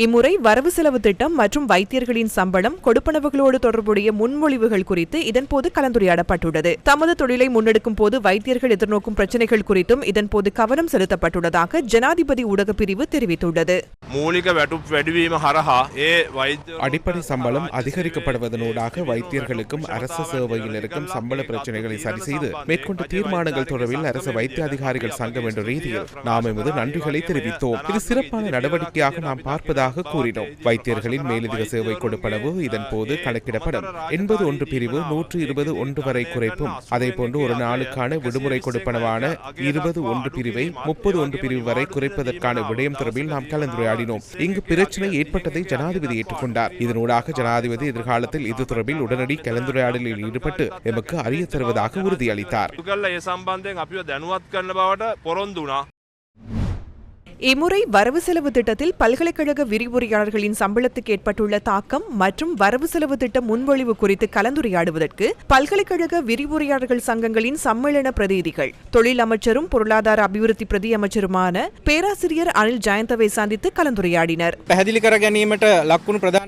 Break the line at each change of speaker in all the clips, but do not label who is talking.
இம்முறை வரவு செலவு திட்டம் மற்றும் வைத்தியர்களின் சம்பளம், கொடுப்பனவுகளோடு தொடர்புடைய முன்மொழிவுகள் குறித்து இதன்போது கலந்துரையாடப்பட்டுள்ளது. தமது தொழிலை முன்னெடுக்கும் போது வைத்தியர்கள் எதிர்நோக்கும் பிரச்சினைகள் குறித்தும் இதன்போது கவனம் செலுத்தப்பட்டுள்ளதாக ஜனாதிபதி ஊடகப் பிரிவு தெரிவித்துள்ளது.
அடிப்படை சம்பளம் அதிகரிக்கப்படுவதனூடாக வைத்தியர்களுக்கும் அரசு சேவையினருக்கும் சம்பள பிரச்சினைகளை சரி செய்து மேற்கொண்ட தீர்மானங்கள் தொடர்பில் அரசு வைத்திய அதிகாரிகள் சங்கம் என்ற ரீதியில் நாம் எமது நன்றிகளை தெரிவித்தோம். இது சிறப்பான நடவடிக்கையாக நாம் பார்ப்பதாக கூறினோம். வைத்தியர்களின் மேலதிக சேவை கொடுப்பனவு இதன்போது கணக்கிடப்படும். 81 பிரிவு 121 வரை குறைப்பும், அதேபோன்று ஒரு நாளுக்கான விடுமுறை கொடுப்பனவான 21 பிரிவை 31 பிரிவு வரை குறைப்பதற்கான விடயம் தொடர்பில் நாம் கலந்துரையாடினோம். இங்கு பிரச்சினை ஏற்பட்டதை ஜனாதிபதி ஏற்றுக்கொண்டார். இதனூடாக ஜனாதிபதி எதிர்காலத்தில் இது தொடர்பில் உடனடி கலந்துரையாடலில் ஈடுபட்டு எமக்கு அறிய தருவதாக உறுதியளித்தார்.
இம்முறை வரவு செலவு திட்டத்தில் பல்கலைக்கழக விரிவுரையாளர்களின் சம்பளத்துக்கு ஏற்பட்டுள்ள தாக்கம் மற்றும் வரவு செலவு திட்ட முன்மொழிவு குறித்து கலந்துரையாடுவதற்கு பல்கலைக்கழக விரிவுரையாளர்கள் சங்கங்களின் சம்மேளன பிரதிநிதிகள் தொழில் அமைச்சரும் பொருளாதார அபிவிருத்தி பிரதி அமைச்சருமான பேராசிரியர் அனில் ஜெயந்தவை சந்தித்து கலந்துரையாடினர்.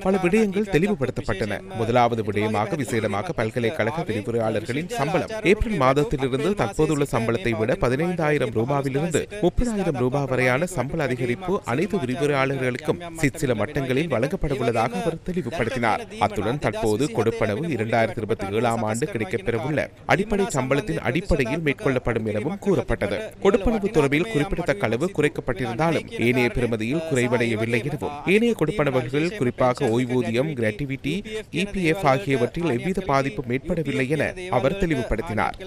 பல விடயங்கள் தெளிவுபடுத்தப்பட்டன. முதலாவது விடயமாக விசேடமாக பல்கலைக்கழக விரிவுரையாளர்களின் சம்பளம் ஏப்ரல் மாதத்திலிருந்து தற்போதுள்ள சம்பளத்தை விட 15,000 ரூபாவிலிருந்து 30,000 ரூபாய் வரையான சம்பள அதிகரிப்பு அனைத்து விரிவுரையாளர்களுக்கும் சில மட்டங்களில் வழங்கப்படவுள்ளதாக அவர் தெளிவுபடுத்தினார். அத்துடன் தற்போது கொடுப்பனவு 2027 ஆண்டு கிடைக்கப்பெறவுள்ள அடிப்படை சம்பளத்தின் அடிப்படையில் மேற்கொள்ளப்படும் எனவும் கூறப்பட்டது. கொடுப்பனவு தொடர்பில் குறிப்பிடத்தக்க அளவு குறைக்கப்பட்டிருந்தாலும் ஏனைய பெறுமதியில் குறைவடையவில்லை எனவும் ஏனைய கொடுப்பனவுகள் குறிப்பாக ஓய்வூதியம், கிராட்டிவிட்டி, EPF ஆகியவற்றில் எவ்வித பாதிப்பும் ஏற்படவில்லை என அவர் தெளிவுபடுத்தினார்.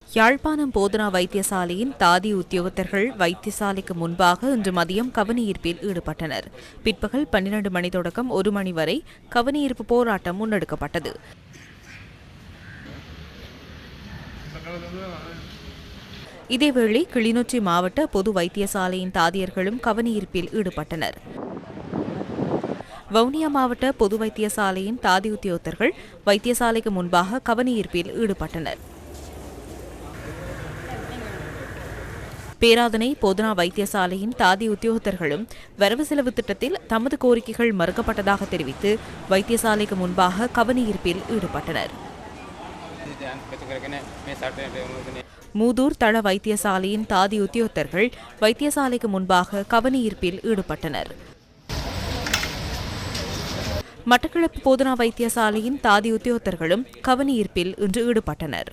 யாழ்ப்பாணம் போதனா வைத்தியசாலையின் தாதி உத்தியோகத்தர்கள் வைத்தியசாலைக்கு முன்பாக இன்று மதியம் கவனஈர்ப்பில் ஈடுபட்டனர். பிற்பகல் 12 மணி தொடக்கம் 1 மணி வரை கவனஈர்ப்பு போராட்டம் முன்னெடுக்கப்பட்டது. இதேவேளை கிளிநொச்சி மாவட்ட பொது வைத்தியசாலையின் தாதியர்களும் கவனஈர்ப்பில் ஈடுபட்டனர். வவுனியா மாவட்ட பொது வைத்தியசாலையின் தாதி உத்தியோகத்தர்கள் வைத்தியசாலைக்கு முன்பாக கவனஈர்ப்பில் ஈடுபட்டனர். பேராதனை போதனா வைத்தியசாலையின் தாதி உத்தியோகத்தர்களும் வரவு செலவு திட்டத்தில் தமது கோரிக்கைகள் மறுக்கப்பட்டதாக தெரிவித்து வைத்தியசாலைக்கு முன்பாக கவனஈர்ப்பில் ஈடுபட்டனர். மூதூர் தள வைத்தியசாலையின் தாதி உத்தியோகத்தர்கள் வைத்தியசாலைக்கு முன்பாக கவனஈர்ப்பில் ஈடுபட்டனர். மட்டக்களப்பு போதனா வைத்தியசாலையின் தாதி உத்தியோகத்தர்களும் கவனஈர்ப்பில் இன்று ஈடுபட்டனர்.